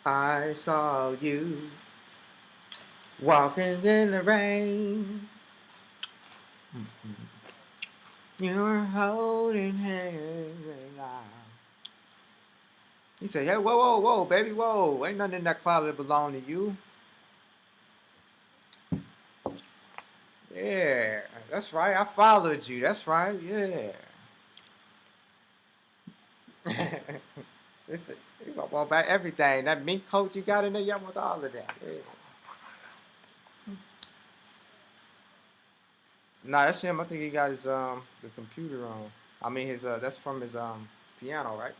I saw you walking in the rain. You were holding hands. He said, hey, whoa, whoa, whoa, baby, whoa. Ain't nothing in that closet that belong to you. Yeah, that's right. I followed you. That's right. Yeah. It's you gonna want back everything. That mink coat you got in there, y'all want all of that. Yeah. Nah, that's him. I think he got his the computer on. I mean his that's from his piano, right?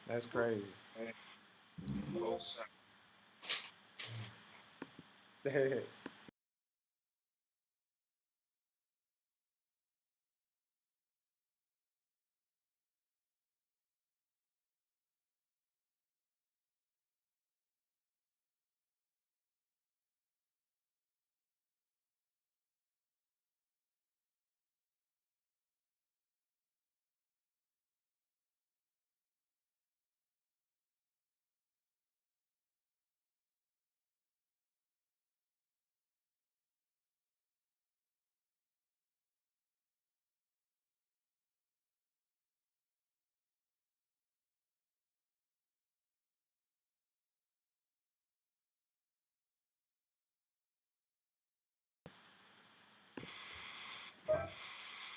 That's crazy.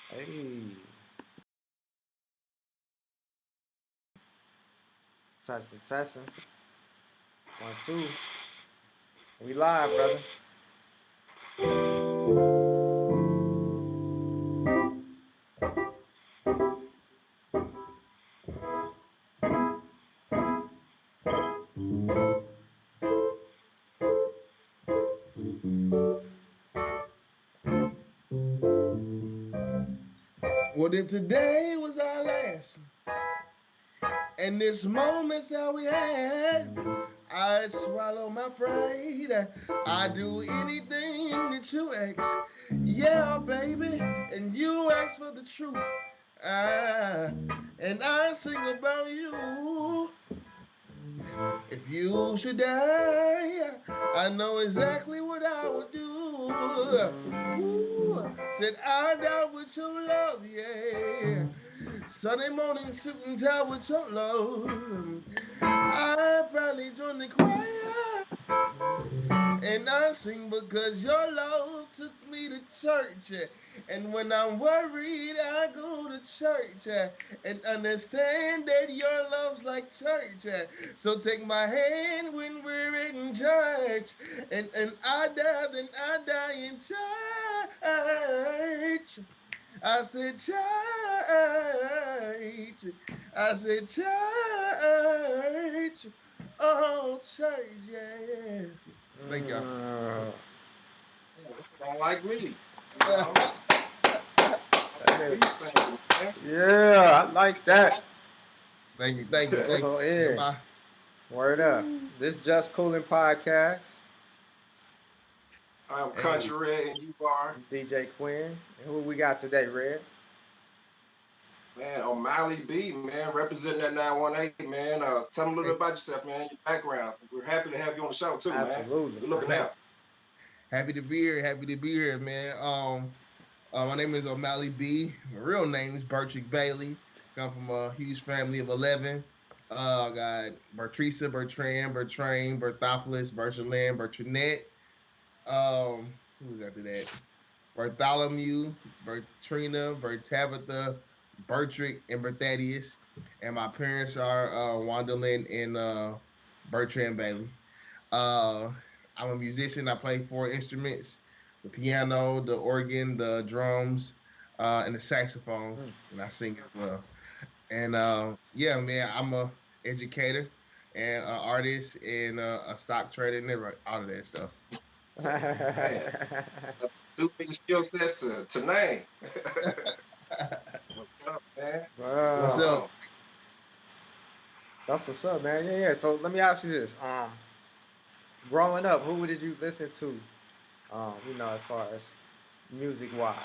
Hey, testing, testing. 1, 2. We live, brother. Well, if today was our last, and this moment's all we had, I'd swallow my pride. I'd do anything that you ask. Yeah, baby, and you ask for the truth. Ah, and I sing about you. If you should die, I know exactly what I would do. Ooh, said I die with your love, yeah. Sunday morning suit and tie with your love. I probably join the choir. And I sing because your love took me to church. And when I'm worried, I go to church and understand that your love's like church. So take my hand when we're in church. And I die, then I die in church. I said church. I said church. Oh, church, yeah. Thank y'all. Uh, Don't like me. You know, Thank me thing, man. yeah, I like that. you, thank you, thank Oh, you. yeah. Word up. This Just Cooling Podcast. I'm Hey, Country Red and you are. I'm DJ Quinn. And who we got today, Red? Man, O'Malley B, man, representing that 918, man. Tell them a little bit Hey, about yourself, man, your background. We're happy to have you on the show too, man. Absolutely. Good looking man, out. happy to be here. Happy to be here, man. My name is O'Malley B. My real name is Bertrick Bailey. Come from a huge family of 11. I got Bertrisa, Bertrand, Bertrain, Berthophilus, Berchelin, Bertranette. Who was after that? Bartholomew, Bertrina, Bertabitha, Bertrick, and Berthadius. And my parents are Wanda Lynn and Bertrand Bailey. Uh, I'm a musician. I play four instruments: the piano, the organ, the drums, and the saxophone. Mm. And I sing as well. And yeah, man, I'm a educator and an artist and a stock trader and all of that stuff. Man, that's two big skill sets to name. What's up, man? What's What's Wow. going up? on? That's what's up, man. Yeah, yeah. So let me ask you this. Growing up, who did you listen to? As far as music wise.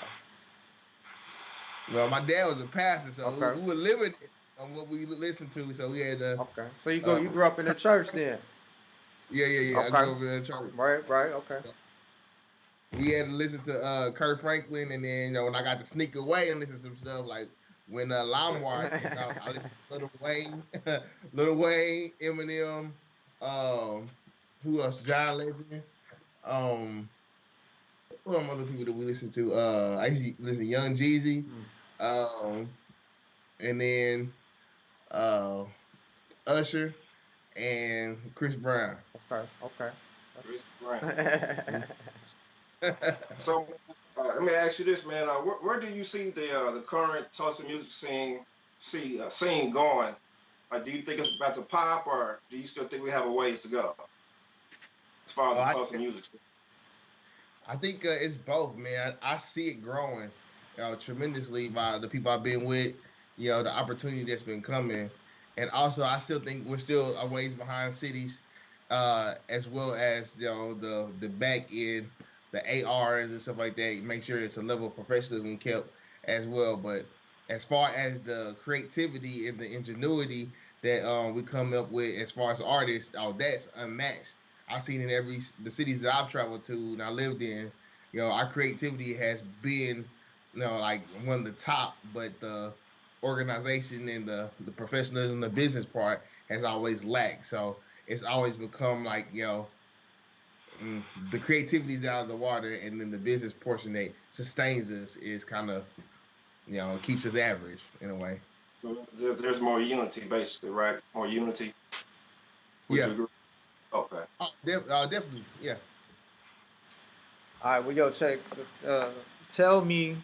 Well, my dad was a pastor, so Okay. we were limited on what we listened to. So we had to, Okay. So you go. uh, You grew up in the church then. yeah. I Okay. grew up in a church. Right. Right. Okay. We had to listen to Kurt Franklin, and then when I got to sneak away and listen to some stuff like when LimeWire came out, I listened to Lil Wayne, Lil Wayne, Eminem, um, who else? John Legend. Um, who are some other people that we listened to? I used to listen to Young Jeezy, Hmm. um, and then uh, Usher and Chris Brown. Okay. Okay. Chris Brown. That's So let me ask you this, man. Where do you see the current Tulsa music scene going? Do you think it's about to pop, or do you still think we have a ways to go as far as Oh, the Tulsa music scene? I think it's both, man. I see it growing tremendously by the people I've been with, the opportunity that's been coming. And also, I still think we're still a ways behind cities, as well as, the back end, the ARs and stuff like that. Make sure it's a level of professionalism kept as well. But as far as the creativity and the ingenuity that we come up with as far as artists, oh, that's unmatched. I've seen in the cities that I've traveled to and I lived in, our creativity has been, like one of the top, but the organization and the professionalism, the business part has always lacked. So it's always become like, the creativity is out of the water, and then the business portion that sustains us is kind of, keeps us average in a way. There's more unity, basically, right? More unity. Would you Yeah. agree? Okay. Definitely. Yeah. All right. Well, yo, check. Uh, Tell me,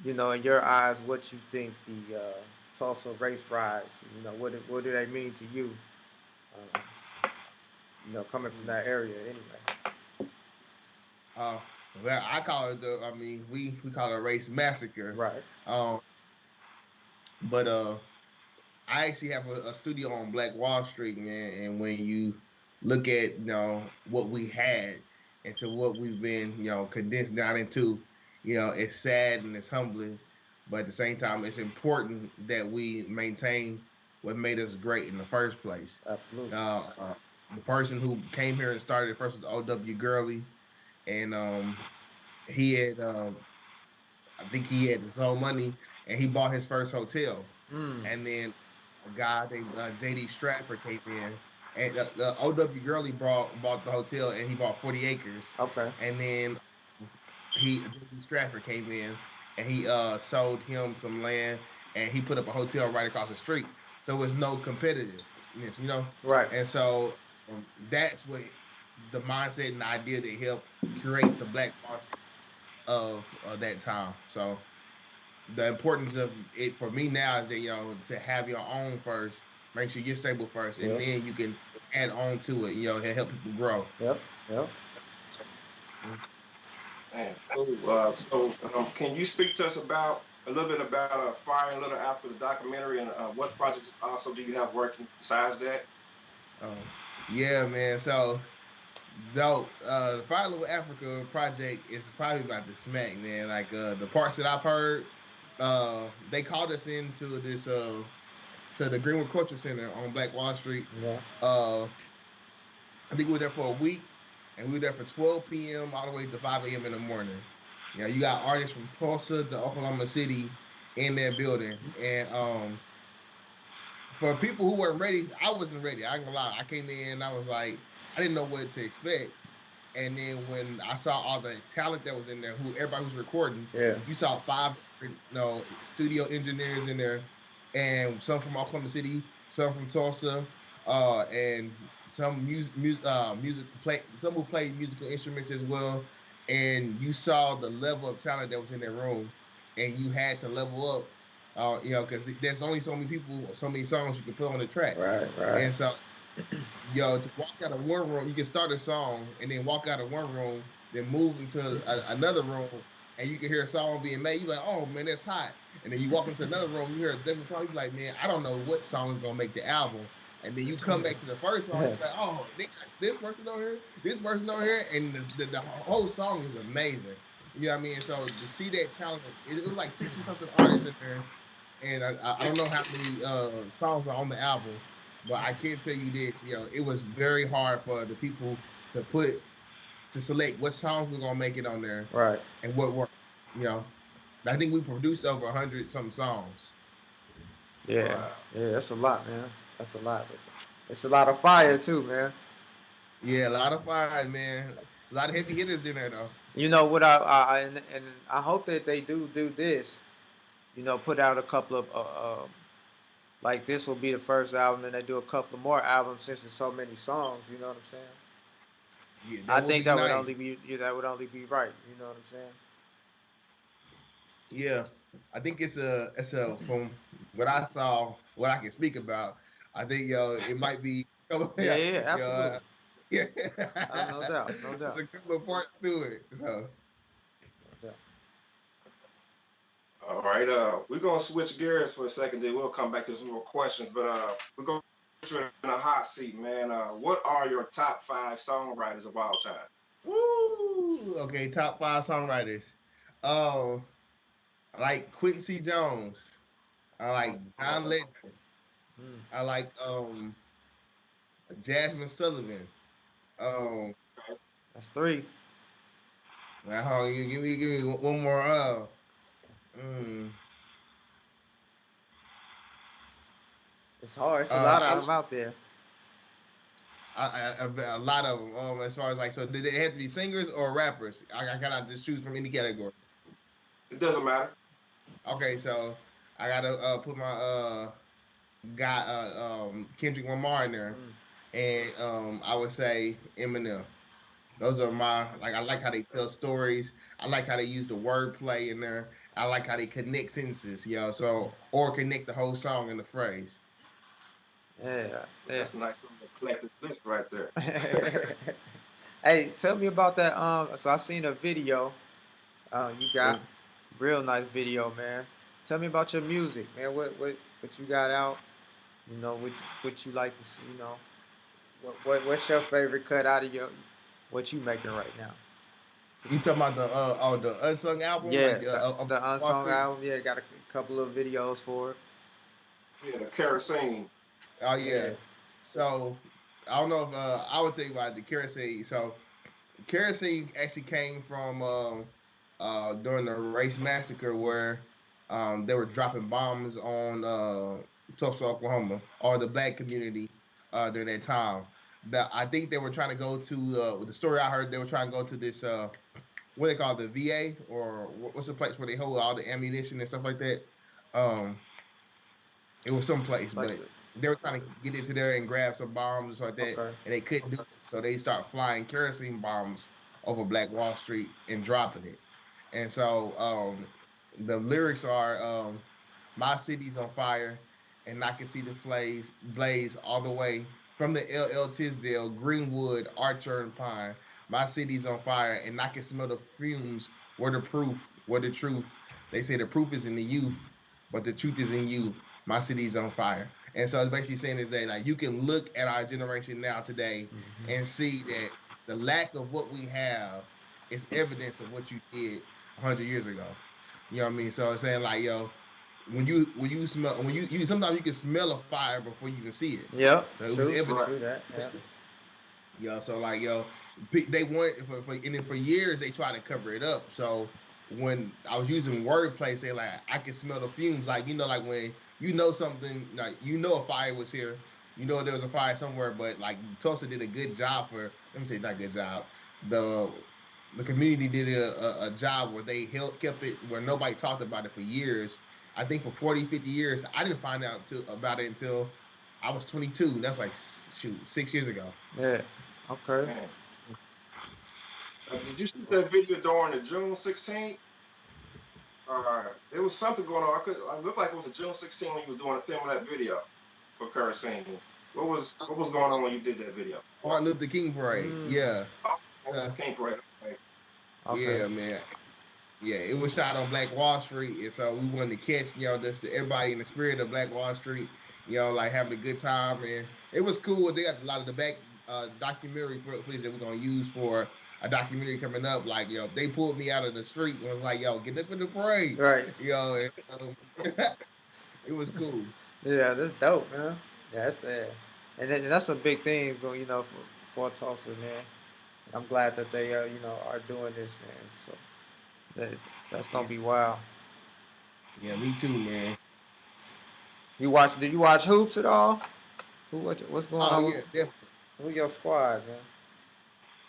in your eyes, what you think the Tulsa race riots. What do they mean to you? Uh, coming from that area, anyway. Uh, well, I call it I mean, we call it a race massacre. Right. Um, but I actually have a studio on Black Wall Street, man. And when you look at what we had into what we've been condensed down into, it's sad and it's humbling, but at the same time, it's important that we maintain what made us great in the first place. Absolutely. The person who came here and started it first was O.W. Gurley, and he had I think he had his own money and he bought his first hotel. Mm. And then a guy named J.D. Stratford came in, and the O.W. Gurley bought the hotel and he bought 40 acres. Okay. And then J.D. Stratford came in and he sold him some land and he put up a hotel right across the street. So it's no competitiveness. Right. And so that's what the mindset and the idea that helped create the Black Market of that time. So the importance of it for me now is that to have your own first, make sure you're stable first, and Yep. then you can add on to it. And help people grow. Yep. Yep. Man, cool. Can you speak to us about a little bit about Fire and Little Africa, the documentary, and what projects also do you have working besides that? Um, yeah, man. So though the Fire Little Africa project is probably about to smack, man. Like the parts that I've heard, they called us into this to the Greenwood Culture Center on Black Wall Street. Yeah. Uh, I think we were there for a week, and we were there for 12 p.m. all the way to 5 a.m. in the morning. You know, you got artists from Tulsa to Oklahoma City in that building, and for people who weren't ready, I wasn't ready. I ain't gonna lie. I came in, I was like, I didn't know what to expect. And then when I saw all the talent that was in there, who everybody was recording, Yeah. you saw five, studio engineers in there, and some from Oklahoma City, some from Tulsa, and some some who played musical instruments as well. And you saw the level of talent that was in that room, and you had to level up, because there's only so many people, so many songs you can put on the track, Right. Right. and so to walk out of one room, you can start a song and then walk out of one room, then move into another room, and you can hear a song being made. You're like, oh man, that's hot. And then you walk into another room, you hear a different song. You're like, man, I don't know what song is gonna make the album. And then you come back to the first song, you're like, oh, they got this person on here, this person on here, and the whole song is amazing. You know what I mean? So to see that talent, it was like 60 something artists in there, and I don't know how many songs are on the album, but I can tell you this, it was very hard for the people to select what songs we're gonna make it on there Right. and what worked. You know, I think we produced over 100 some songs. Yeah. Wow. Yeah. That's a lot, man. That's a lot. It's a lot of fire too, man. Yeah, a lot of fire, man. It's a lot of heavy hitters in there though. You know what? And I hope that they do this. You know, put out a couple of like this will be the first album, and they do a couple of more albums since there's so many songs. You know what I'm saying? Yeah, I that would think be nice. that would only be right. You know what I'm saying? Yeah, I think it's a from what I saw, what I can speak about. I think it might be Yeah, yeah, yeah, yeah, absolutely. yeah. No doubt, no There's doubt, a couple of parts to it. So no doubt. All right. We're gonna switch gears for a second. Then we'll come back to some more questions. But we're gonna put you in a hot seat, man. What are your top five songwriters of all time? woo. Okay, top five songwriters. Um, I like Quincy Jones. I like John Legend. Mm, I like Jasmine Sullivan. Um, that's three. now hold on, give me one more. Mm, It's hard. It's a lot I of them out there. a lot of them. As far as like, so did they have to be singers or rappers? I cannot just choose from any category. It doesn't matter. Okay, so I gotta put my guy Kendrick Lamar in there, Mm, and I would say Eminem. Those are my like. I like how they tell stories. I like how they use the wordplay in there. I like how they connect sentences, So or connect the whole song in the phrase. yeah, yeah. That's a nice little eclectic list right there. Hey, tell me about that. So I seen a video. You got Mm. real nice video, man. Tell me about your music, man. What you got out? You know, what you like to see? You know, what's your favorite cut out of your what you making right now? You talking about the unsung album Yeah, like the Wall unsung Street? album. Yeah, got a couple of videos for it. Yeah, the kerosene. Oh yeah. Yeah. So I don't know if I would tell you about the kerosene. So kerosene actually came from during the race massacre where they were dropping bombs on Tulsa, Oklahoma, or the black community during that time. I think they were trying to go to the story I heard. They were trying to go to this what they call the VA, or what's the place where they hold all the ammunition and stuff like that. Um, it was some place, Like but they were trying to get into there and grab some bombs and stuff like that, okay. and they couldn't do it. So they start flying kerosene bombs over Black Wall Street and dropping it. And so the lyrics are my city's on fire, and I can see the blaze all the way from the LL Tisdale, Greenwood, Archer, and Pine. My city's on fire, and I can smell the fumes. Where the proof? Where the truth? They say the proof is in the youth, but the truth is in you. My city's on fire. And so it's basically saying is that like you can look at our generation now today and Hmm. see that the lack of what we have is evidence of what you did 100 years ago. You know what I mean? So it's saying like, when you sometimes you can smell a fire before you even see it. Yep, So it was true, evident. Right. true that. Yeah. So like they want and then for years they try to cover it up. So when I was using wordplay, say like I can smell the fumes, like like when something, like a fire was here, there was a fire somewhere, but like Tulsa did a good job for, let me say not good job, the the community did a job where they kept it where nobody talked about it for years. I think for 40, 50 years. I didn't find out about it until I was 22. That's like shoot 6 years ago. Yeah. Okay. Man. Did you see that video during the June 16th? There was something going on. I looked like it was a June 16th when you was doing a film of that video for Current Scene. What was going on when you did that video? Martin Luther King parade. Mm, Yeah. Oh, Uh, came correct. okay. yeah, man. Yeah, it was shot on Black Wall Street, and so we wanted to catch, just everybody in the spirit of Black Wall Street, like having a good time, and it was cool. They got a lot of the back documentary footage that we're gonna use for a documentary coming up. Like, they pulled me out of the street and was like, "Yo, get up in the parade," Right. and it was cool. Yeah, that's dope, man. Yeah, and that's a big thing, for Tulsa, man. I'm glad that they, are doing this, man. So that's gonna Yeah, be wild. yeah, me too, man. Did you watch hoops at all? What's going Oh on yeah, definitely. with your squad, man?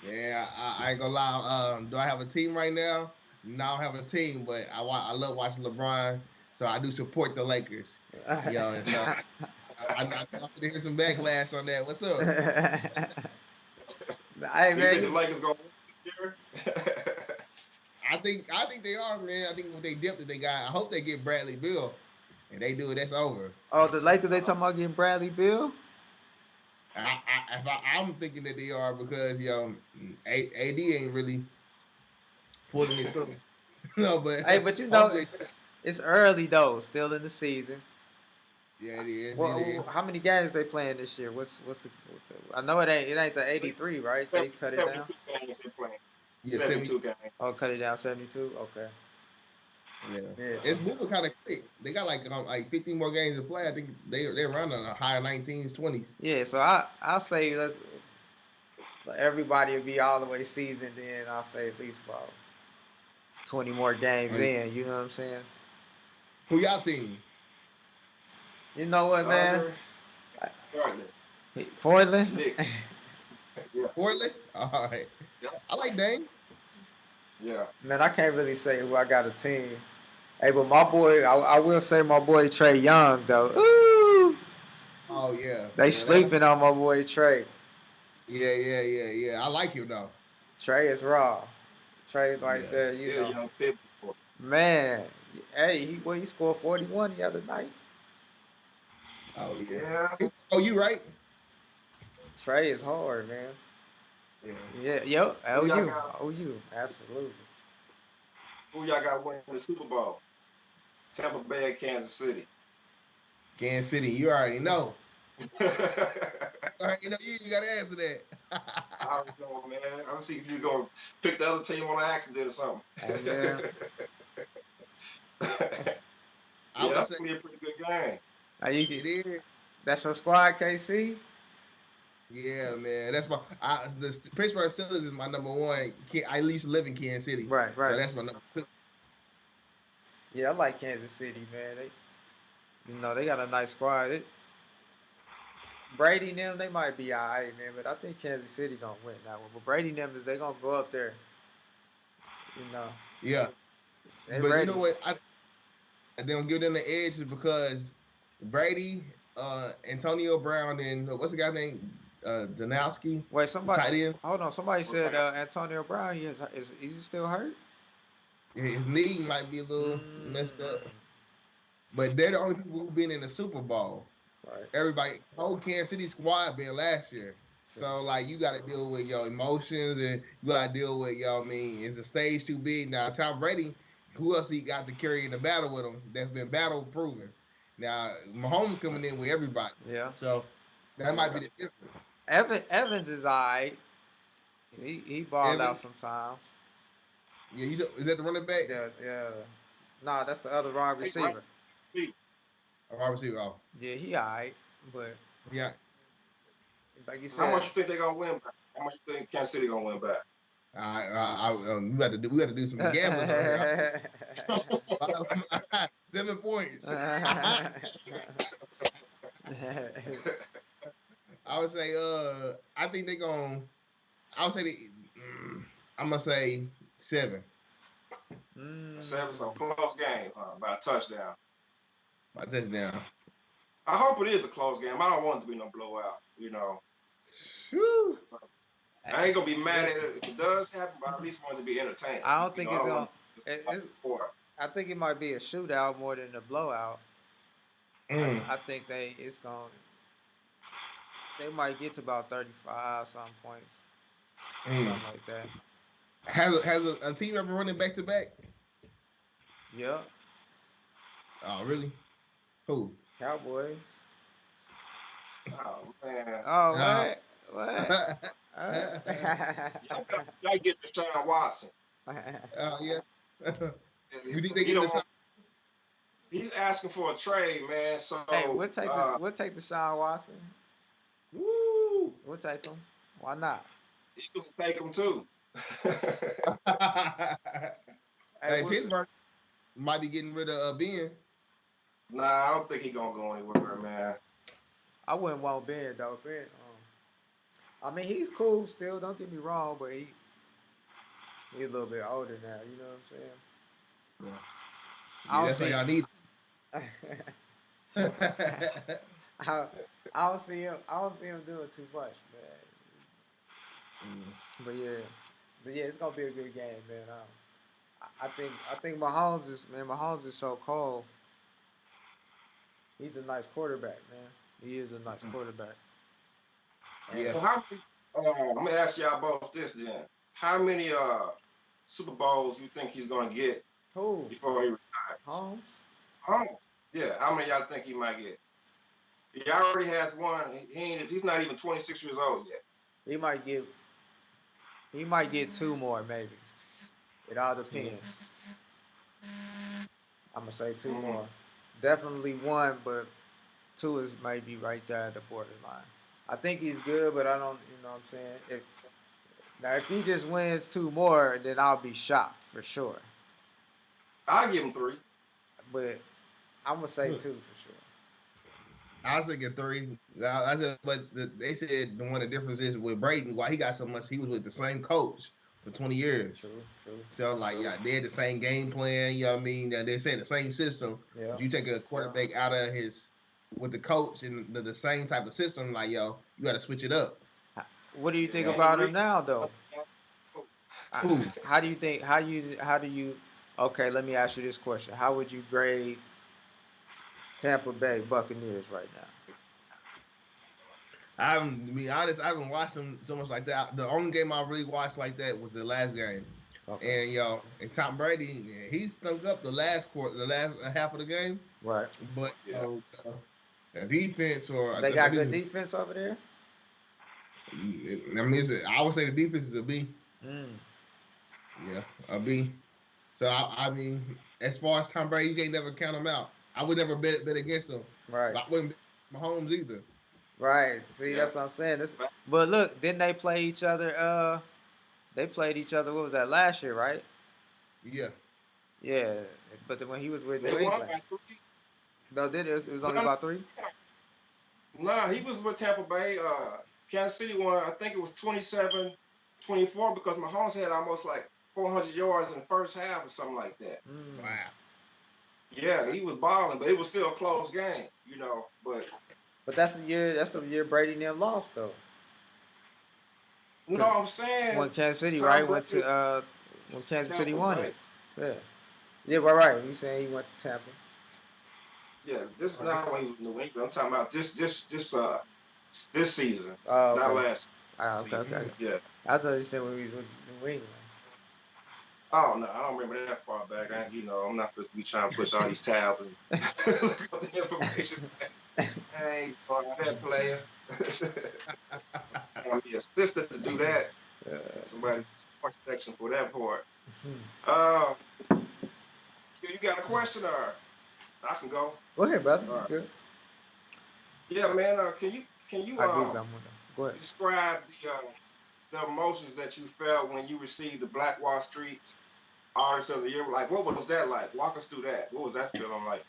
Yeah, I ain't gonna lie. Do I have a team right now? No, I don't have a team, but I love watching LeBron, so I do support the Lakers. And so I know I'm gonna hear some backlash on that. What's up? Hey, Do you think man, the Lakers gonna win this year? I think they are, man. I think with they depth that they got, I hope they get Bradley Bill, and they do it. That's over. oh, the Lakers, they Uh, talking about getting Bradley Bill? I'm thinking that they are because AD ain't really pulling it through. No, but Hey, but hopefully, it's early though, still in the season. yeah, it is. It is. Well, how many games they playing this year? What's the? I know it ain't the 83, right? They cut it down. 72 games they're playing. Yeah, 72 games. Oh, cut it down 72. Okay. Yeah, Yeah. So it's moving kind of quick. They got like 15 more games to play. I think they're around on the higher 19s, 20s. yeah. So I'll say everybody will be all the way seasoned. Then I'll say at least about 20 more games Right. in. You know what I'm saying? Who y'all team? You know what, man? Thunder, Charlotte, Portland. Knicks. Yeah, Portland. All right. yeah, I like Dame. yeah. Man, I can't really say who I got a team. Hey, but my boy, I will say my boy Trey Young though. Ooh, Oh yeah, they yeah. That. sleeping on my boy Trey. Yeah. I like him though. Trey is raw. Trey right Yeah. there, Yeah, young Pitt. man. Hey, he scored 41 the other night. Oh Yeah. yeah. Oh, you right? Trey is hard, man. Yeah. Yeah, yep. Who y'all OU, got? OU, absolutely. Who y'all got winning the Super Bowl? Tampa Bay, or Kansas City. Kansas City. You already know. I All right, you gotta answer that. don't know, man. I'm see if you're gonna pick the other team on accident or something. Hey, man. I Yeah, would that's say gonna be a pretty good game. Now it is. that's your squad, KC. Yeah, man. That's the Pittsburgh Steelers is my number one. I at least live in Kansas City, Right, so right. that's my number two. Yeah, I like Kansas City, man. They got a nice squad. Brady and them, they might be all right, man, but I think Kansas City gonna win that one. But Brady and them they gonna go up there. You know, Yeah, they but you know ready. what? I don't give them the edge is because Brady, Antonio Brown, and what's the guy name? Danowski, Wait, the tight end. hold on. Somebody said Right. Antonio Brown. Is he still hurt? His knee might be a little messed Mm, up, but they're the only people who've been in the Super Bowl. right. Everybody, whole Kansas City squad been last year. True. So like you got to deal with your emotions and you got to deal with I mean, is the stage too big now? Tom Brady, who else he got to carry in the battle with him? That's been battle proven. Now Mahomes coming in with everybody, Yeah. so that might be the difference. Evans is alright. He balled out Evan, sometimes. yeah, is that the running back? Yeah, yeah. Nah, that's the other wide Hey, right. receiver. receiver. A wide receiver. Oh, Yeah, he alright, but yeah. like you How said, much you think they're gonna win back? How much you think Kansas City gonna win back? We got to do some gambling on here. 7 points. I would say, I think they're going. I would say, I'm gonna say 7. Seven, so close game, by a touchdown. My touchdown. I hope it is a close game. I don't want it to be no blowout. You know, Whew. I ain't gonna be mad at it if it does happen, but I at least want it to be entertaining. I don't You know, think I it's don't gonna. want it to just score. I think it might be a shootout more than a blowout. Mm. I think it's going. They might get to about 35 some points, something like that. Has a team ever running back to back? Yep. Oh, really? Who? Cowboys. Oh man. Oh, Uh, what? Y'all get Deshaun Watson. Yeah. You think they He get don't this? want, he's asking for a trade, man. So Hey, we'll take Deshaun Watson. Woo! We'll take him. Why not? Eagles will take him too. Hey, Pittsburgh might be getting rid of Ben. Nah, I don't think he's gonna go anywhere, man. I wouldn't want Ben though. Ben, I mean, he's cool still. Don't get me wrong, but he's a little bit older now. You know what I'm saying? Yeah, that's what y'all need. I don't see him. I don't see him doing too much, man. But yeah, it's gonna be a good game, man. I think Mahomes is so cold. He's a nice quarterback, man. He is a nice quarterback. Yeah. So how many? I'm gonna ask y'all both this then. How many Super Bowls you think he's gonna get Who? before he retires? Holmes? Oh, yeah. How many y'all think he might get? He already has one. He's not even 26 years old yet. He might get 2 more, maybe. It all depends. I'm gonna say 2 more. Definitely 1, but 2 is maybe right there at the borderline. I think he's good, but I don't. You know what I'm saying? If he just wins 2 more, then I'll be shocked for sure. I'll give him 3. But I'm gonna say 2 for sure. I was thinking 3. I said, but they said one of the differences with Brady, why he got so much, he was with the same coach for 20 years. True. So like, yeah, they had the same game plan. You know what I mean? They say the same system. Yeah. You take a quarterback out of with the coach and the same type of system, like you got to switch it up. What do you think about him now, though? How do you think? How do you? Okay, let me ask you this question: how would you grade Tampa Bay Buccaneers right now? To be honest, I haven't watched them so much like that. The only game I really watched like that was the last game. Okay. And Tom Brady, he stunk up the last half of the game. Right. But the defense they got good defense over there. I mean, I would say the defense is a B. Yeah, a B. So I mean, as far as Tom Brady, you can't never count him out. I would never bet against him. Right. I wouldn't bet Mahomes either. Right. See, that's what I'm saying. But look, didn't they play each other? They played each other. What was that, last year, right? Yeah. Yeah, but when he was with New England, no, it was only about 3. Nah, he was with Tampa Bay. Kansas City won. I think it was 27-24 because Mahomes had almost like 400 yards in the first half or something like that. Wow. Yeah, he was balling, but it was still a close game, you know. But that's the year Brady and them lost though. You know what I'm saying? When Kansas City, right, went to when Kansas City won it. Yeah, right. You saying he went to Tampa? Yeah, this is not when he was in New England. I'm talking about this season, okay. not last. Okay. Yeah. I thought you said when he was with New England. Oh no, I don't remember that far back. I'm not supposed to be trying to push all these tabs and look up the information. Hey, that player. I'm the assistant to do that. Somebody sports section for that part. You got a question or? I can go. Go ahead, brother. All right. Good. Yeah, man. Can you I agree with that one. Go ahead. describe the emotions that you felt when you received the Black Wall Street Artist of the Year? Like, what was that like? Walk us through that. What was that feeling like?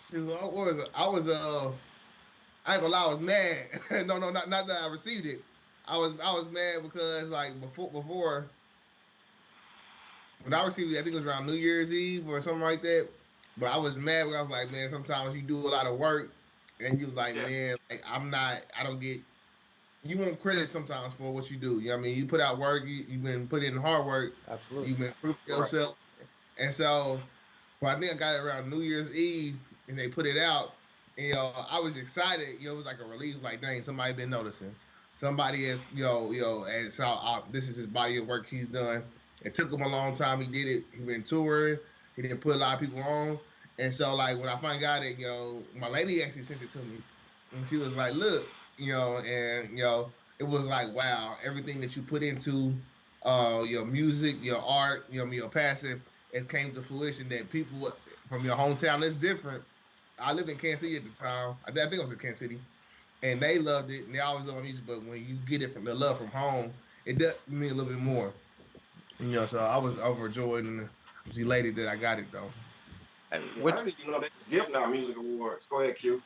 Shoot, what was it? I ain't gonna lie, I was mad. No, no, not that I received it. I was mad because like before when I received it, I think it was around New Year's Eve or something like that. But I was mad because I was like, man, sometimes you do a lot of work and you was like, Yeah, man, like I don't get you want credit sometimes for what you do. You know what I mean? You put out work, you've been putting in hard work, Absolutely. you've been proving right. yourself. And so, well, I think I got it around New Year's Eve, and they put it out. And I was excited. It was like a relief. Like, dang, somebody been noticing. Somebody has, and so this is his body of work he's done. It took him a long time. He did it. He been touring. He didn't put a lot of people on. And so, like, when I finally got it, my lady actually sent it to me, and she was like, "Look, and it was like, wow, everything that you put into, your music, your art, your passion." It came to fruition that people from your hometown is different. I lived in Kansas City at the time. I think it was in Kansas City, and they loved it, and they always love music. But when you get it from the love from home, it does mean a little bit more. So I was overjoyed and was elated that I got it though. Hey, Yeah, I which didn't even know they was giving out music awards. Go ahead, Q.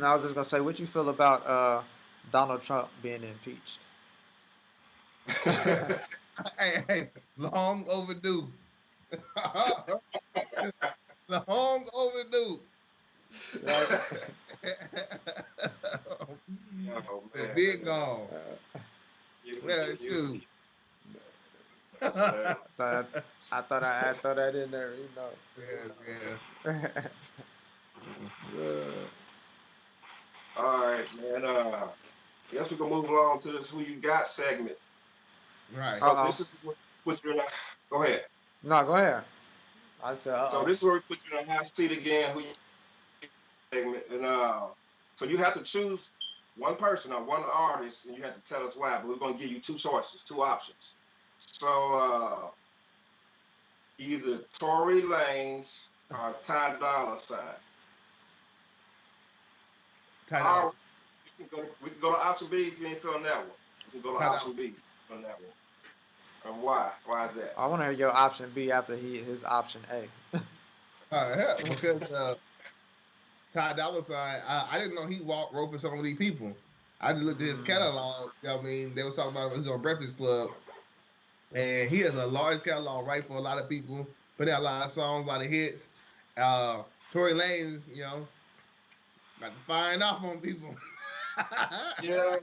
I was just gonna say, what you feel about Donald Trump being impeached? Hey, long overdue. Long overdue. Right. Oh The man, big gone. Yeah, you, shoot. that's hilarious. But I'd throw that in there, Yeah, All right, man. Guess we can move along to this "Who You Got" segment. right. So Uh oh. this is what puts you in a. Go ahead. No, go ahead. I said, So this is where we put you in a hot seat again. Who you segment, and so you have to choose one person or one artist, and you have to tell us why. But we're gonna give you two choices, two options. So either Tory Lanez or Ty Dolla Sign. Ty Dolla Or we can go to option B if you ain't feeling that one. We can go to Sign. option B if you feeling that one. And why? Why is that? I want to hear your option B after his option A. Because Ty Dolla Sign, I didn't know he wrote for some of these people. I just looked at his catalog. I mean, they were talking about his on Breakfast Club, and he has a large catalog, right, for a lot of people. Put out a lot of songs, a lot of hits. Uh, Tory Lanez, about to firing off on people. Yeah,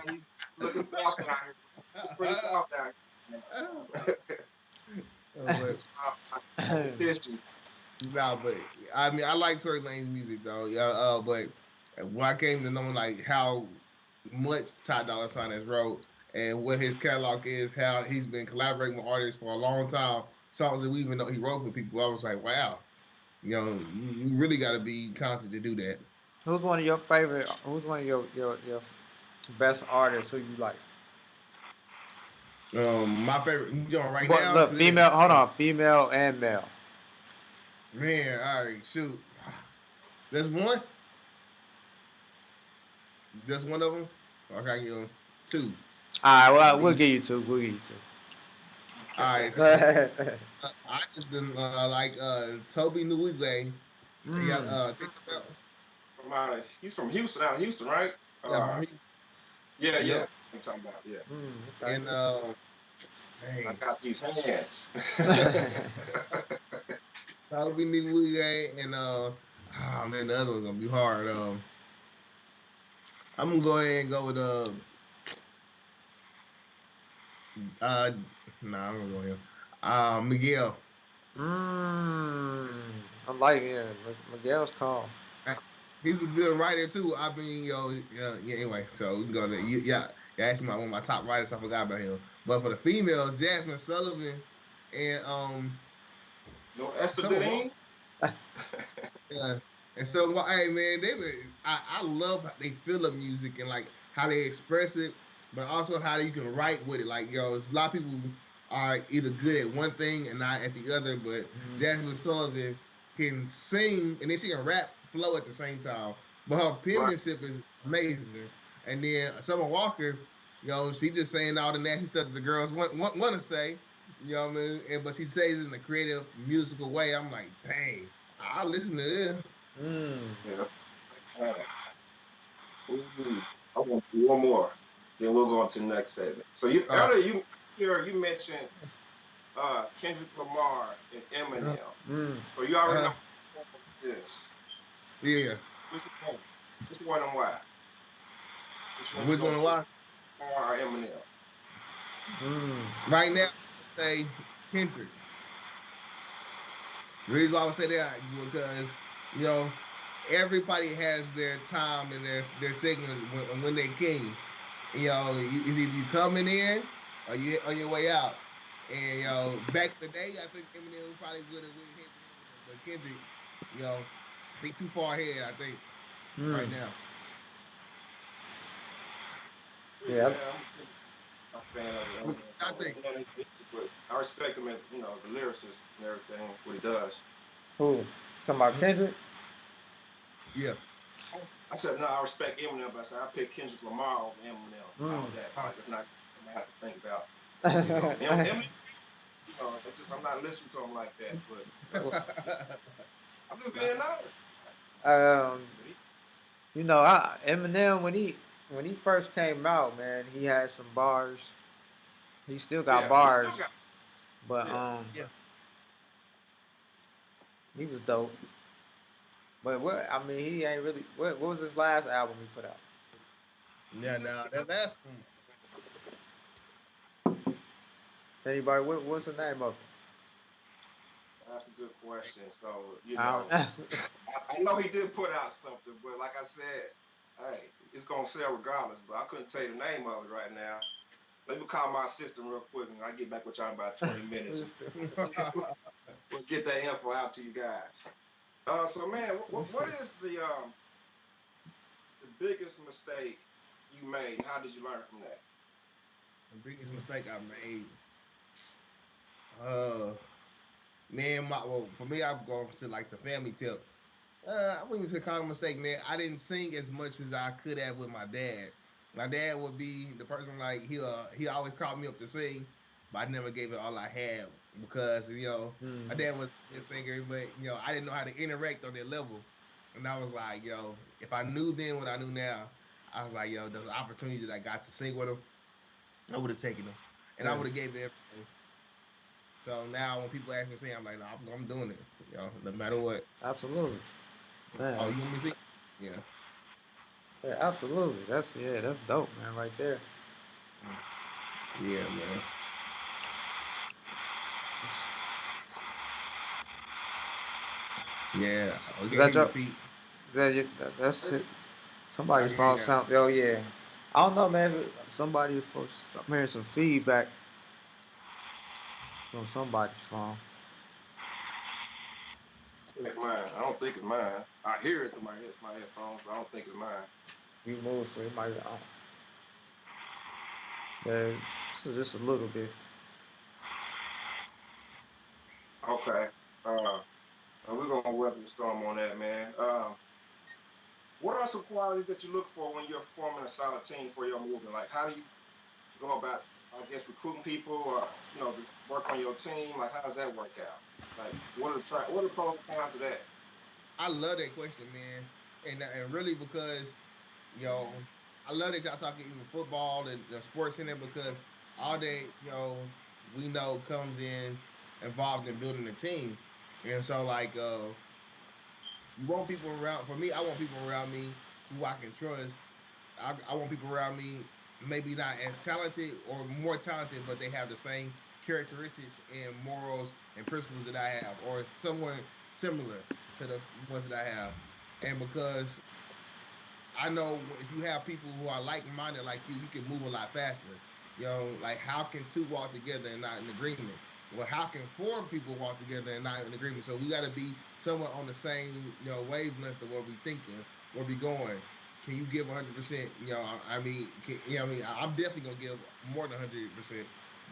he's looking soft out here. Looking pretty soft out here. But Competition. nah, but I mean, I like Tory Lane's music though. Yeah, but when I came to know like how much Ty Dolla Sign has wrote and what his catalog is, how he's been collaborating with artists for a long time, songs that we even know he wrote for people, I was like, wow, you really got to be talented to do that. Who's one of your favorite? Who's one of your best artists who you like? My favorite, right What? now, Look, female. Hold on, female and male. man, all right, shoot, there's one, just one of them. Okay, two. All right, well, we'll give you two. We'll give you All right, so two. I just didn't like Toby Newigwe. Yeah, think about He's from Houston, out of Houston, right? yeah, Yeah, yeah. yep. I'm talking about, yeah. Okay. And I dang, got these hands. Toby Newigwe and oh man, the other one's gonna be hard. I'm gonna go ahead and go with uh nah, I'm gonna go here. Miguel. mm, I like it. Miguel's calm. He's a good writer too. I mean, yeah. Anyway, so we can go there. Yeah, you asked me about one of my top writers. I forgot about him. But for the females, Jasmine Sullivan and No Esther Summer Walker. Dean? Yeah. And so, hey man, I love how they feel the music and like how they express it, but also how you can write with it. Like, there's a lot of people are either good at one thing and not at the other. But Jasmine Sullivan, can sing and then she can rap flow at the same time. But her Right. penmanship is amazing. And then Summer Walker, she just saying all the nasty stuff that the girls want to say. You know what I mean? But she says it in a creative, musical way. I'm like, dang, I'll listen to this. Mm. Yeah, that's Ooh, I want one more. Then we'll go on to the next segment. So you Uh, earlier you mentioned Kendrick Lamar and uh, Eminem. Mm. So you already uh, know this. yeah. Which one? Which one and why? Which one you Which gonna one? put? Why? Lamar or Eminem? Mm. Right now, say Kendrick. The reason why I would say that because you know everybody has their time and their segment when they king. Is either you coming in or you on your way out. And back in the day, I think Eminem probably would have went head to head with him, but Kendrick, he too far ahead. I think right Mm. now. Yeah. Yeah, I'm a fan of Eminem. I think, And his music, but I respect him as as a lyricist and everything, what he does. Who? Talking about mhm, Kendrick? yeah. I said no, I respect Eminem, but I said I pick Kendrick Lamar over Eminem. Mm. All that. Uh, Like it's not something I have to think about. um, Eminem, I'm not listening to him like that. But I'm just being honest. But he, Eminem when he first came out, man, he had some bars. He still got yeah, he bars, still got but yeah. yeah. he was dope. But what I mean, he ain't really. What was his last album he put out? Yeah. Now that last one. Anybody? What's the name of That's a good question. So it? I don't, I know he did put out something, but like I said, hey, it's gonna sell regardless. But I couldn't tell you the name of it right now. Let me call my assistant real quick, and I'll get back with y'all in about 20 minutes. We'll get that info out to you guys. So man, Let's what see. is the biggest mistake you made? How did you learn from that? The biggest mistake I made. Uh, man, for me, I've gone to like the family tip. I wouldn't even say common mistake, man. I didn't sing as much as I could have with my dad. My dad would be the person like he always called me up to sing, but I never gave it all I had because my Mm. dad was a singer, but I didn't know how to interact on that level, and I was like, if I knew then what I knew now, I was like, the opportunities that I got to sing with him, I would have taken them, and I Yeah, would have gave it everything. So now when people ask me to sing, I'm like, no, I'm doing it, no matter what. absolutely, Oh, man. you want me to sing? Yeah. Yeah, absolutely. That's dope, man, right there. Yeah, man. Yeah. Oh, you Is can hear that you, your? Pete. That's it. Yeah, I Somebody's can hear you phone now. sound. Oh yeah. I don't know, man. Somebody I'm hearing some feedback from somebody's phone. It's mine. I don't think it's mine. I hear it through my headphones, but I don't think it's mine. You move, so it might. Yeah, so just a little bit. Okay. We're gonna weather the storm on that, man. What are some qualities that you look for when you're forming a solid team for your movement? Like, how do you go about, I guess, recruiting people or to work on your team? Like, how does that work out? Like, what are the pros and cons of that? I love that question, man. And really because, you know, I love that y'all talking even football and the sports in there because all that, we know comes in involved in building a team. And so like you want people around for me, I want people around me who I can trust. I want people around me maybe not as talented or more talented, but they have the same characteristics and morals and principles that I have, or someone similar to the ones that I have. And because I know if you have people who are like-minded like you can move a lot faster. Like how can two walk together and not in agreement? Well, how can four people walk together and not in agreement? So we got to be somewhat on the same, wavelength of what we thinking, where we going. Can you give 100%? I mean, I'm definitely gonna give more than 100%.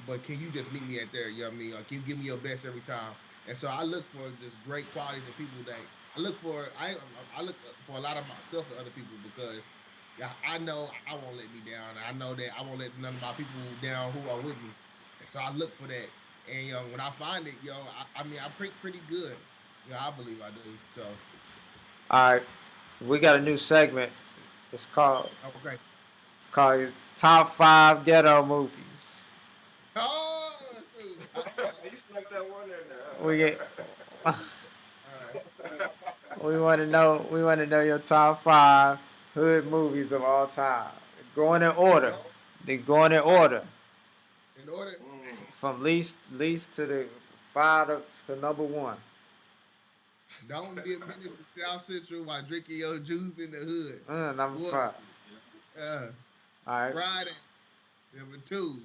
But can you just meet me at there? You know what I mean? Or can you give me your best every time? And so I look for just great qualities in people that I look for a lot of myself in other people because yeah, I know I won't let me down. I know that I won't let none of my people down who are with me. And so I look for that. And when I find it, I mean I pretty good. I believe I do. So All right, we got a new segment. It's called okay. it's called Top Five Ghetto Movies. Oh shoot. You snuck that one in We get, All we want to know your top five hood movies of all time. Going in order. right. They going in order In order, Mm. from least to the five to number one. don't be a menace to South Central while drinking your juice in the hood. Number What? five. Yeah. Uh, All right. Friday, number two.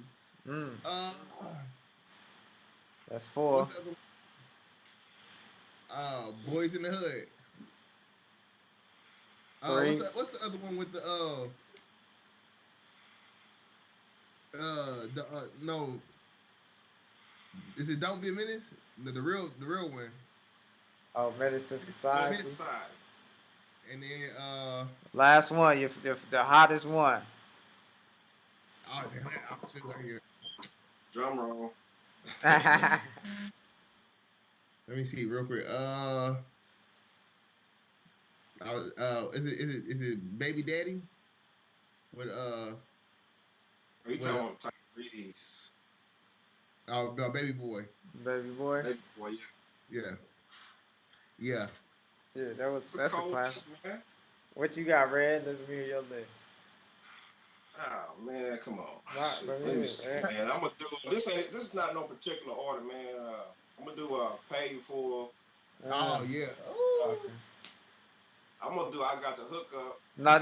Mm, Uh, that's four. what's the other? Boys in the Hood. Three. What's the other one with the no, is it Don't Be a Menace? The real one. Oh, Menace to Let's Society. decide. And then Last one. The hottest one. oh damn, I'm sure right here. Drum roll. Let me see real quick. Is it Baby Daddy with Are you with talking about Tyrese? oh no, Baby Boy. Baby boy. Baby boy, yeah. Yeah, yeah. Yeah, It's a that's a cold classic. list, man. What you got, Red? Let's hear your list. Oh man, come on. Not Shoot. let me Let hear me it, see, man. man. I'm gonna do this is not no particular order, man. I'm gonna do pay for Uh, Oh yeah. okay. Oh. I'm gonna do I got the hookup. No,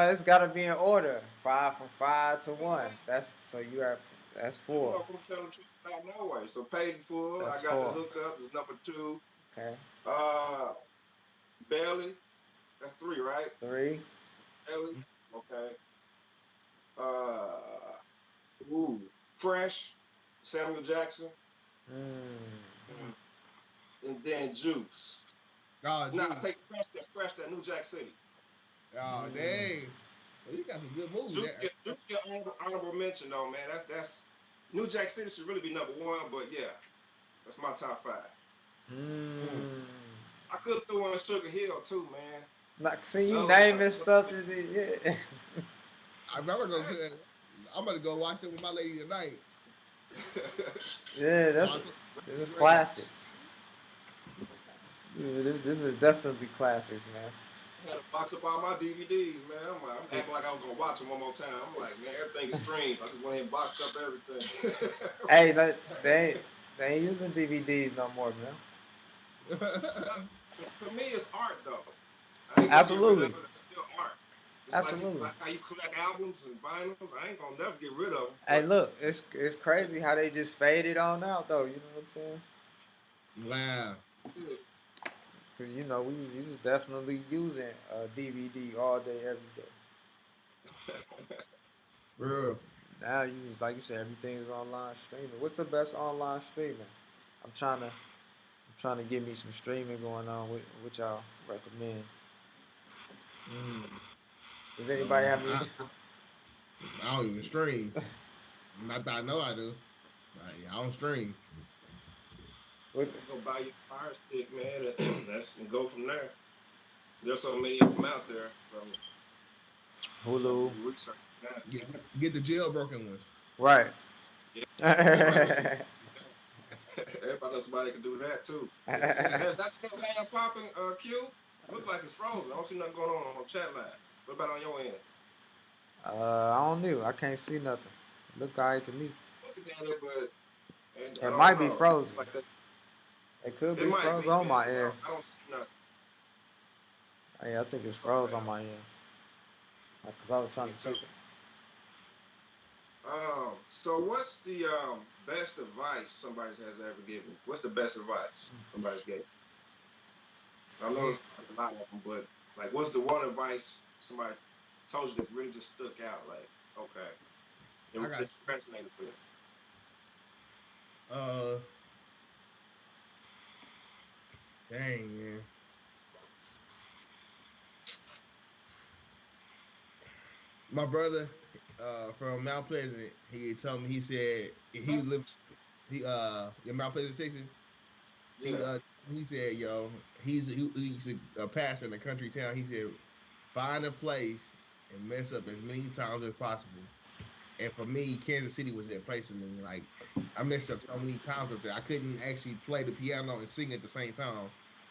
it's gotta be in order. Five from five to one. That's so you have that's You four. know, from telling the truth about nowhere. So paid full. That's I got the four. hookup is number two. Okay. Uh, Belly, that's three, right? Three. Belly, okay. Uh, ooh, Fresh, Samuel Jackson, Mm. and then Juice. Oh, Nah, Juice. take Fresh that New Jack City. Oh, Mm. dang. Well, you got some good movies. Juice get honorable mention though, man. That's New Jack City should really be number one, but yeah, that's my top five. Mm. Mm. I could throw in Sugar Hill too, man. Like, see, you Those naming are stuff that yeah. I remember go. that's I'm gonna go watch it with my lady tonight. Yeah, Oh, so that's great. classics. Yeah, this is definitely classics, man. I had to box up all my DVDs, man. I'm acting like I was gonna watch them one more time. I'm like, man, everything is streamed. I just went ahead and boxed up everything. Hey, they ain't using DVDs no more, man. Not, for me, it's art though. I ain't gonna get rid of Absolutely, it. It's still art. Just absolutely. like how you collect albums and vinyls. I ain't gonna never get rid of them. Hey, But look, it's crazy how they just faded on out though. You know what I'm saying? Wow. yeah, Cause you know we was definitely using a DVD all day, every day. Bro. Now you like you said, everything is online streaming. What's the best online streaming? I'm trying to get me some streaming going on. What y'all recommend? Mm. Does anybody have any? I don't even stream. Not that I know I do. I don't stream. What, just go buy your Fire Stick, man, and and go from there. There's so many of them out there, so you gotta do Hulu, your research. On that. Get the jailbroken ones. right? Yeah, everybody knows somebody can do that. Everybody knows somebody can do that too. Man, is that still line popping, Q? Look like it's frozen. I don't see nothing going on the chat line. What about on your end? I don't know. I can't see nothing. Look alright to me. Looking at it, but and I It don't might be know. frozen. Like that, It could it be might frozen be, on man, my because end. I don't see nothing. Hey, I think it's It's all froze right. on my end. Cause I was trying Me to too. check it. So what's the best advice somebody has ever given you? What's the best advice somebody's gave you? I know Man, it's a lot of them, but like, what's the one advice somebody told you that really just stuck out? Like, okay, I it got resonated with. uh Dang, man. My brother from Mount Pleasant, he told me, he said he lived in Mount Pleasant, Texas. He Yeah. uh he said, yo, he's a pastor in a country town. He said, find a place and mess up as many times as possible. And for me, Kansas City was that place for me. Like, I messed up so many times up there. I couldn't actually play the piano and sing at the same time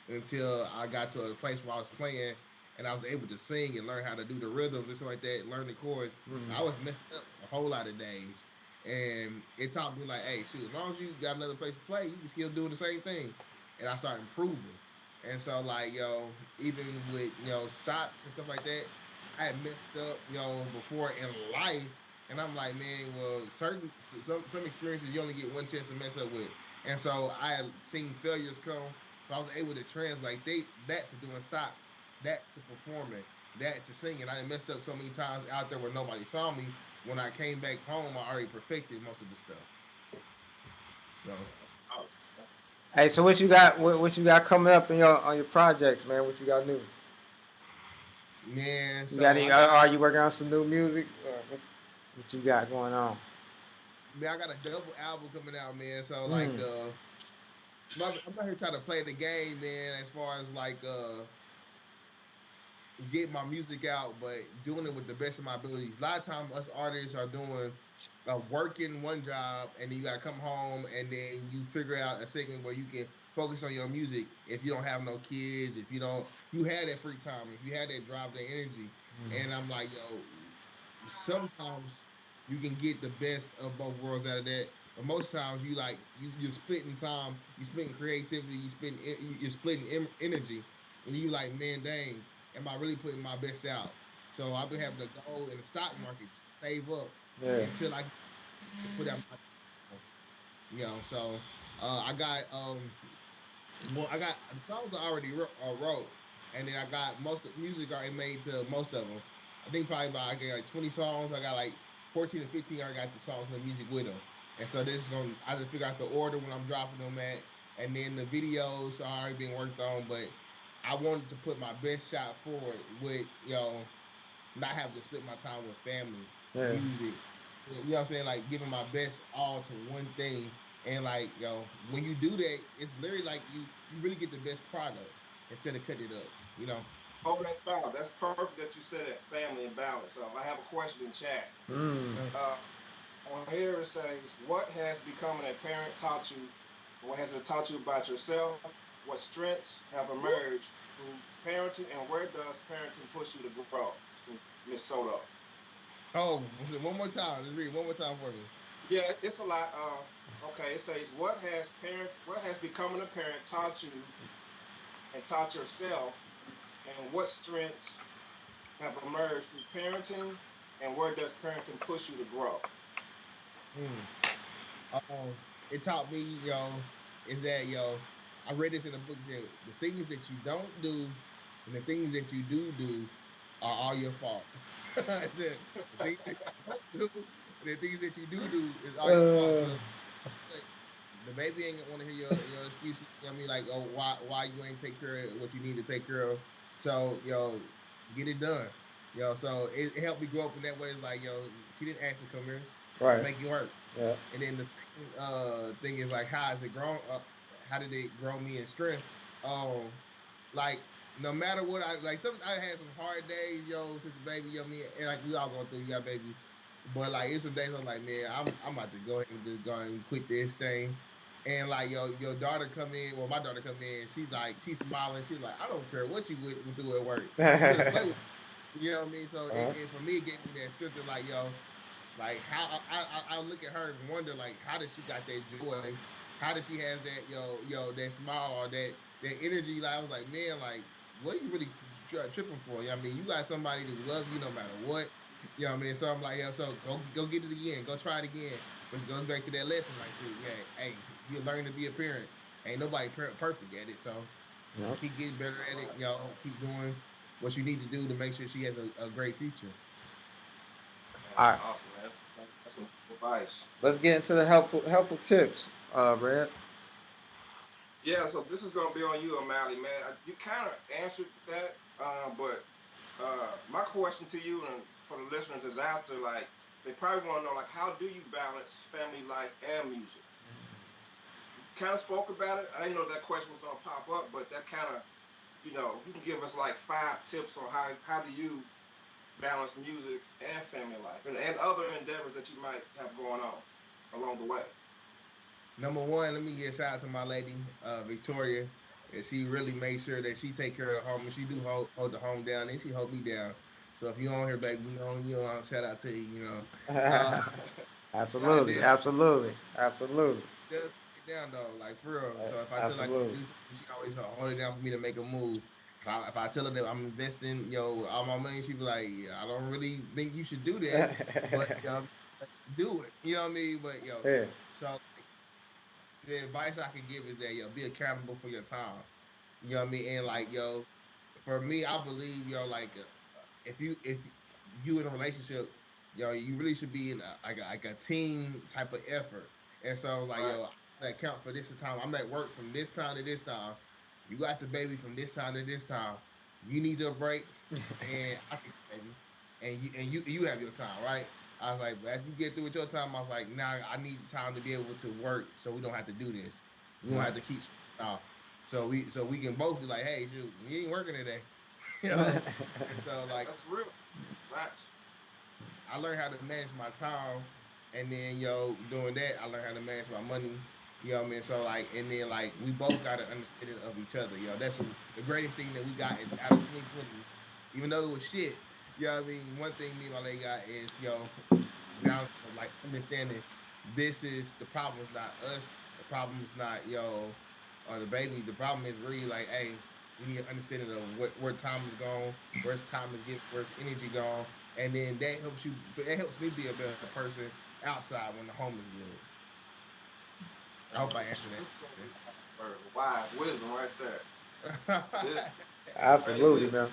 until I got to a place where I was playing and I was able to sing and learn how to do the rhythms and stuff like that, learn the chords. I was messed up a whole lot of days. And it taught me, like, hey, shoot, as long as you got another place to play, you can still do the same thing. And I started improving. And so, like, even with, stops and stuff like that, I had messed up, before in life, and I'm like, man, well, some experiences you only get one chance to mess up with. And so I had seen failures come, so I was able to translate that to doing stops, that to performing, that to singing. I messed up so many times out there where nobody saw me. When I came back home, I already perfected most of the stuff. So, Oh, Hey, so what you got? What you got coming up in your on your projects, man? What you got new? man, You got so any? I got Are you working on some new music? What you got going on? man, I got a double album coming out, man. So like Mm. I'm not here trying to play the game, man, as far as like get my music out, but doing it with the best of my abilities. A lot of times, us artists are doing working one job, and then you gotta come home, and then you figure out a segment where you can focus on your music. If you don't have no kids, if you don't, you had that free time, if you had that drive, that energy, and I'm like, yo, sometimes you can get the best of both worlds out of that. But most times you're splitting time, you splitting creativity, you're splitting energy, and you like, man, dang, am I really putting my best out? So I've been having to go in the stock market, save up Yeah. until I can put out my, So I got I got the songs I already wrote, and then I got most of music already made to most of them. I think probably about I got like 20 songs. I got like 14 or 15. I got the songs and the music with them, and so this is gonna. I just figure out the order when I'm dropping them at, and then the videos are already being worked on. But I wanted to put my best shot forward with not having to split my time with family, Yeah. music. You know what I'm saying? Like giving my best all to one thing. And like, when you do that, it's literally like you really get the best product instead of cutting it up, you know? hold that thought. That's perfect that you said that family and balance. I have a question in chat. Mm. Uh, Uh, on here it says, "What has becoming a parent taught you? What has it taught you about yourself? What strengths have emerged through parenting, and where does parenting push you to grow?" From Miss Soto. oh, was it one more time? Just read one more time for me. Yeah, it's a lot. Okay, it says, What has becoming a parent taught you and taught yourself, and what strengths have emerged through parenting, and where does parenting push you to grow?" Mm. It taught me, is that, I read this in a book. It said, the things that you don't do and the things that you do are all your fault. I said, the things that you don't do and the things that you do is all your fault. So Uh, like, the baby ain't gonna want to hear your excuses. You know what I mean? Like, oh, why you ain't take care of what you need to take care of. So, get it done. So it helped me grow up in that way. It's like, she didn't ask to come here, so right. make it work. Yeah. And then the second thing is like, how has it grown? How did it grow me in strength? Um, like no matter what I like, I had some hard days, since the baby, me, and like we all going through. You got babies, but like it's some days I'm like, man, I'm about to go ahead and just go and quit this thing. And like your daughter come in, well, my daughter come in, she's smiling, she's like, I don't care what you went through at work, I'm gonna play with you. You know what I mean? So Uh-huh. it for me, it gave me that strength to like, like how I look at her and wonder like how did she got that joy? How did she has that that smile or that energy? Like I was like, man, like what are you really tripping for? You know what I mean? You got somebody that love you no matter what. You know what I mean? So I'm like, so go get it again, go try it again. Which goes back to that lesson, like shoot, yeah, hey, you learn to be a parent. Ain't nobody perfect at it, so Yep. keep getting better at it. Right. Keep doing what you need to do to make sure she has a great future. Man, All that's right. awesome, man. That's some advice. Let's get into the helpful tips, Red. Yeah, so this is gonna be on you, O'Malley, man. You kind of answered that, but my question to you and for the listeners is after, like, they probably want to know, like, how do you balance family life and music? You kind of spoke about it. I didn't know that question was gonna pop up, but that kind of, you can give us like 5 tips on how do you balance music and family life and other endeavors that you might have going on along the way. Number one, let me get shout out to my lady, Victoria. And she really made sure that she take care of the home, and she do hold the home down, and she hold me down. So if you on here, baby, you know, shout out to you, Uh, and Absolutely, then absolutely, absolutely, she does break it down though, like for real. So if I tell her I can absolutely. do something, she always hold it down for me to make a move. If I tell her that I'm investing, all my money, she be like, yeah, I don't really think you should do that, but do it. You know what I mean? But Yeah. so like, the advice I can give is that be accountable for your time. You know what I mean? And like for me, I believe like if you in a relationship, you really should be in like a team type of effort. And so like Right. I account for this time. I'm at work from this time to this time. You got the baby from this time to this time. You need your break, and I take the baby, and you have your time, right? I was like, but after you get through with your time, I was like, now I need time to be able to work, so we don't have to do this. We don't have to keep off. So we can both be like, hey, shoot, we ain't working today, you know. And so Hey, like that's real. Facts. I learned how to manage my time, and then doing that, I learned how to manage my money. You know what I mean? So like, and then like we both got an understanding of each other. That's the greatest thing that we got out of 2020. Even though it was shit, you know what I mean? One thing me and my lady got is balance of like understanding this is the problem is not us. The problem is not the baby. The problem is really like, hey, we need an understanding of where time is gone, where's time is given, where's energy gone, and then that helps me be a better person outside when the home is good. I hope I answered This is some that. wise wisdom right there. Wisdom, great Absolutely, wisdom.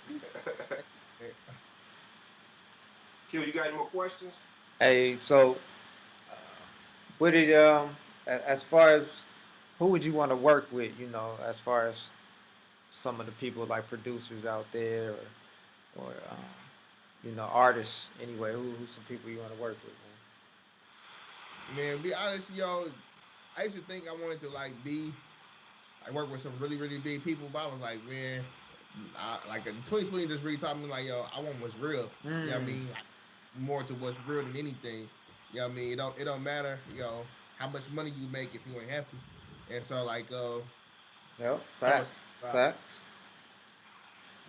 man. Q, you got any more questions? Hey, so what did as far as who would you want to work with? You know, as far as some of the people like producers out there, or artists. Anyway, who's some people you want to work with, Man, be honest, I used to think I wanted to I work with some really, really big people, but I was like, man, like in 2020 just really taught me like, I want what's real. Yeah, I man? mean, more to what's real than anything. Yeah, I mean, it don't matter, how much money you make if you ain't happy. And so like, Yep, I was facts, facts.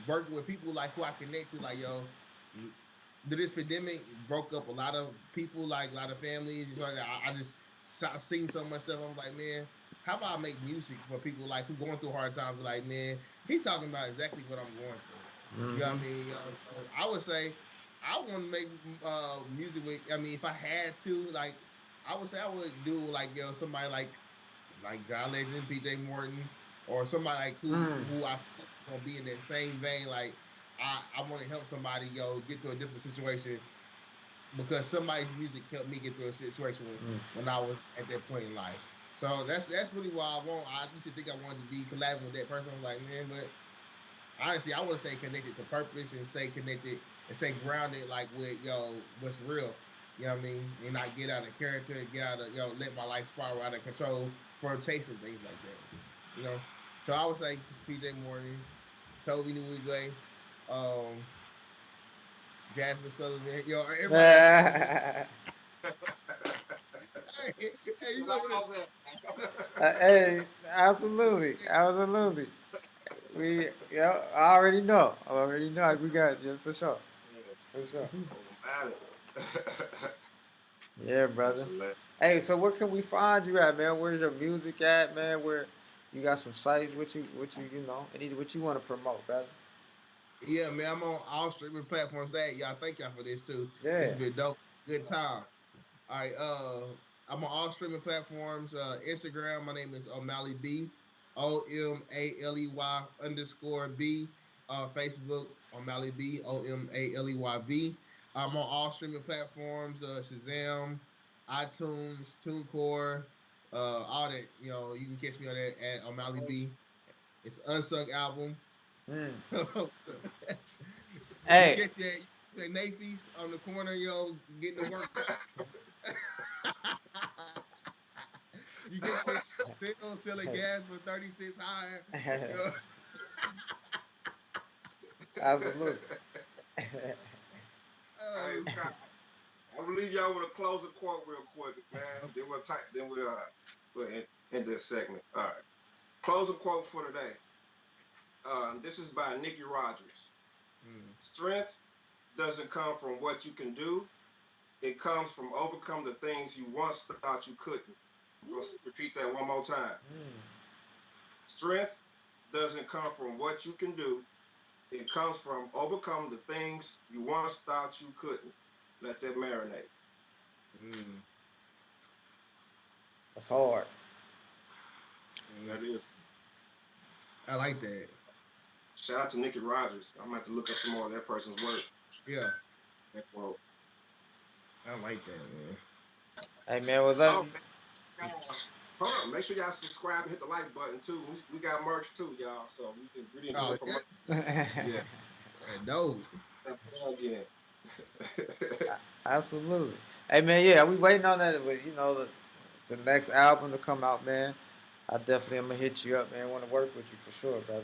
working with people like who I connect to, like this pandemic broke up a lot of people, like a lot of families. I just I've seen so much stuff. I'm like, man, how about I make music for people like who going through hard times? Like, man, he talking about exactly what I'm going through. You know what I Mm-hmm. mean? So I would say I want to make music with. I mean, if I had to, like, I would say I would do like somebody like John Legend, PJ Morton, or somebody like Mm. who I feel gonna be in that same vein. Like I want to help somebody get to a different situation because somebody's music helped me get through a situation when I was at that point in life. So that's really why I want. I used to think I wanted to be collabing with that person. I was like, man, but honestly, I want to stay connected to purpose and stay connected and stay grounded, like with what's real. You know what I mean? And not get out of character, get out of let my life spiral out of control for chasing things like that. You know. So I would say PJ Morton, Toby Newigwe, um, Jasmine Sullivan, everybody like hey, Said you know all that. Hey, absolutely, absolutely. We, yeah, I already know. I already know. We got you for sure, for sure. Oh, man. Yeah, That's brother. hilarious. Hey, so where can we find you at, man? Where's your music at, man? Where you got some sites? What you want to promote, brother? Yeah, man, I'm on all streaming platforms. That y'all, thank y'all for this too. This Yeah. has been dope. Good time. All right, I'm on all streaming platforms. Instagram, my name is Omaley B, OMALEY_B. Facebook, Omaley B, OMALEYB. I'm on all streaming platforms. Shazam, iTunes, TuneCore. All that, you can catch me on that at O'Malley B. It's an unsung album. Mm. You can Hey. catch that Nathan's on the corner, getting the work done. You get me still selling gas for 30 cents higher. You know? Absolutely. Hey, Oh, I will leave y'all with a closing quote real quick, man. Then we'll type. Then we'll end this segment. All right. Closing quote for today. This is by Nikki Rogers. mm, Strength doesn't come from what you can do. It comes from overcome the things you once thought you couldn't. Let's repeat that one more time. Mm. Strength doesn't come from what you can do. It comes from overcome the things you once thought you couldn't. Let that marinate. mm, That's hard. mm. That is. I like that. Shout out to Nikki Rogers. I'm gonna have to look up some more of that person's work. Yeah, That quote. I like that, man. Hey man, was that? Oh, hold on. Make sure y'all subscribe and hit the like button too. We got merch too, y'all. So we didn't do Oh, it for yeah, merch. Yeah. dope. Again. Absolutely. Hey man, yeah, we waiting on that. But the next album to come out, man. I definitely am gonna hit you up, man. Want to work with you for sure, brother.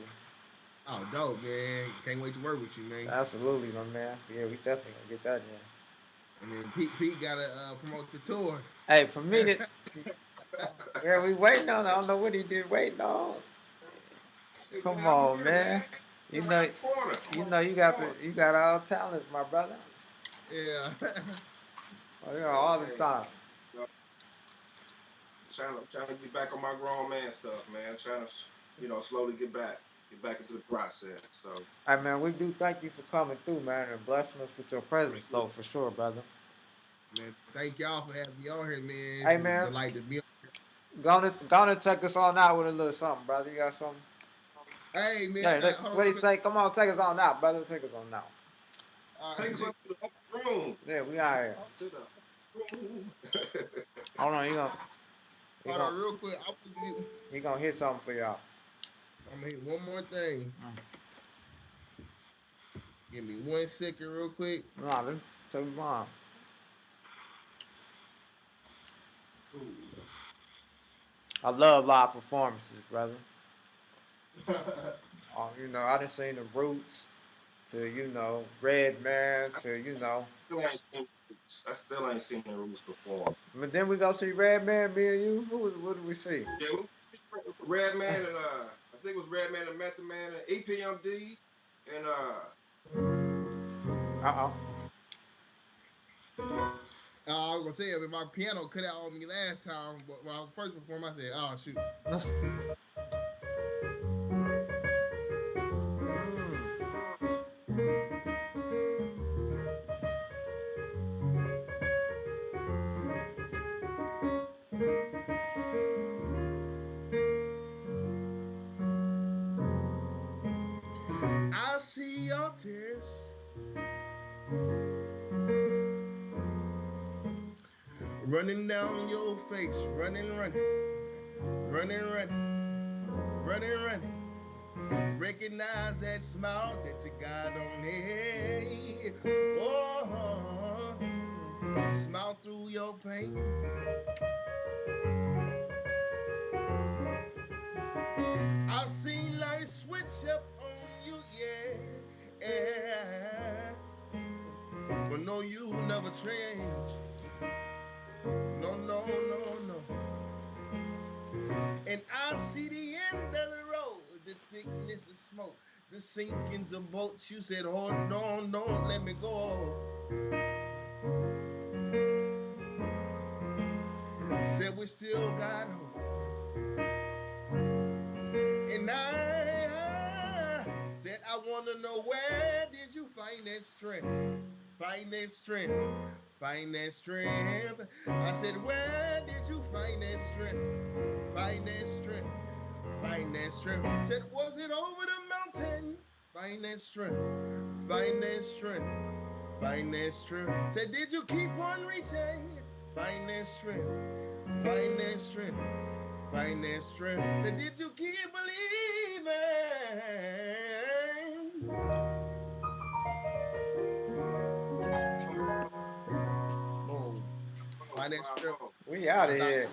Oh, dope, man. Can't wait to work with you, man. Absolutely, my man. Yeah, we definitely gonna get that in. And then Pete gotta promote the tour. Hey, for me to yeah, we waiting on. I don't know what he did. Waiting on. Hey, Come man, I'm on, here, man. man. You Around know, the corner. I'm around you the got corner. all talents, my brother. Yeah. Oh, Hey, all the hey. time. You know, I'm trying to get back on my grown man stuff, man. Trying to, slowly get back into the process. So Hey man, we do thank you for coming through, man, and blessing us with your presence, appreciate though, for sure, brother. Man, thank y'all for having me on here, man. It's Hey a man, delight to be on. gonna take us on out with a little something, brother. You got something? Hey, man, Hey, hold on what real do you quick. say? Come on, take us on out, brother. Take us on out. All take right. us up to the upper room. Yeah, we out here. To the upper room. Hold on, you Hold gonna on real quick. you gonna hit something for y'all. I'm gonna hit one more thing. Give me 1 second real quick. Nah, this take long. Ooh. I love live performances, brother. I done seen the Roots to Red Man I to still ain't seen I still ain't seen the rules before. But then we go see Red Man, me and you. What did we see? Yeah, Red Man and I think it was Red Man and Method Man and EPMD and Uh I was gonna tell you, my piano cut out on me last time, but when I was first perform, I said, "Oh shoot." oh. I see your tears running down your face, running, running, running, running. Recognize that smile that you got on there. Oh, smile through your pain. I've seen life switch up on you, yeah. But no, you never change. No, no, no, no. And I see the end of the road, the thickness of smoke, the sinkings of boats. You said, hold on, don't let me go. Said we still got hope. And I said, I want to know, where did you find that strength? Find that strength. Find that strength. I said, where did you find that strength? Find that strength. Find that strength. Said, was it over the mountain? Find that strength. Find that strength. Find that strength. Said, did you keep on reaching? Find that strength. Fighting that strength. Fighting that strength. Said, did you keep believing? Boom. Find that strength. We out of About here.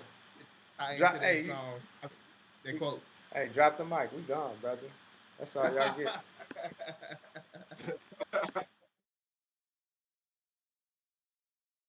tie into Drop, that hey, song. That we, quote. hey, drop the mic. We gone, brother. That's all y'all get.